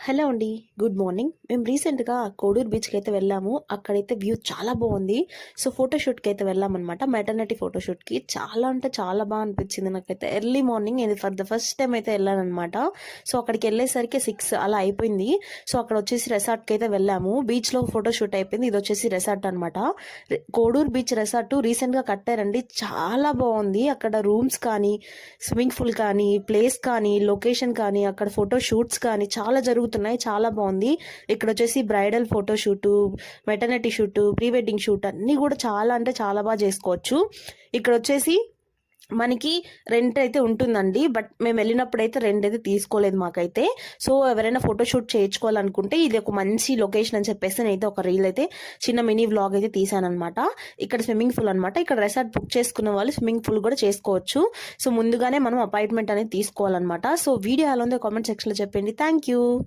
Hello అండి. Good morning. మేము రీసెంట్‌గా కోడూరు బీచ్‌కి అయితే వెళ్ళాము. అక్కడైతే వ్యూ చాలా బాగుంది. సో, ఫోటోషూట్‌కి అయితే వెళ్ళామన్నమాట. మెటర్నిటీ ఫోటోషూట్‌కి. చాలా అంటే చాలా అనిపించింది నాకైతే. ఎర్లీ మార్నింగ్ నేను ఫర్ ద ఫస్ట్ టైమ్ అయితే వెళ్ళానన్నమాట. సో, అక్కడికెళ్ళేసరికి 6 అలా అయిపోయింది. సో, అక్కడ వచ్చేసి రిసార్ట్‌కి అయితే వెళ్ళాము. బీచ్‌లో ఫోటోషూట్ అయిపోయింది. ఇది వచ్చేసి రిసార్ట్ అన్నమాట. కోడూరు బీచ్ రిసార్ట్ రీసెంట్‌గా కట్టారండి. చాలా బాగుంది. అక్కడ రూమ్స్ కానీ, స్విమ్మింగ్ పూల్ కానీ, ప్లేస్ కానీ, లొకేషన్ కానీ, అక్కడ ఫోటో షూట్స్ కానీ చాలా జరుగుతున్నాయి. చాలా బాగుంది. ఇక్కడ వచ్చేసి bridal photo shoot, maternity shoot, pre wedding shoot అన్నీ కూడా చాలా అంటే చాలా బాగా చేసుకోవచ్చు. ఇక్కడ వచ్చేసి మనకి రెంట్ అయితే ఉంటుందండి. బట్ మేము వెళ్ళినప్పుడైతే రెంట్ అయితే తీసుకోలేదు మాకైతే. సో, ఎవరైనా ఫోటోషూట్ చేయించుకోవాలనుకుంటే ఇది ఒక మంచి లొకేషన్ అని చెప్పేసి నేనైతే ఒక రీల్ అయితే చిన్న మినీ వ్లాగ్ అయితే తీసానమాట. ఇక్కడ స్విమ్మింగ్ పూల్ అనమాట. ఇక్కడ రిసార్ట్ బుక్ చేసుకున్న వాళ్ళు స్విమ్మింగ్ పూల్ కూడా చేసుకోవచ్చు. సో, ముందుగానే మనం అపాయింట్మెంట్ అనేది తీసుకోవాలన్నమాట. సో, వీడియో ఎలా ఉందో కామెంట్ సెక్షన్లో చెప్పండి. Thank you.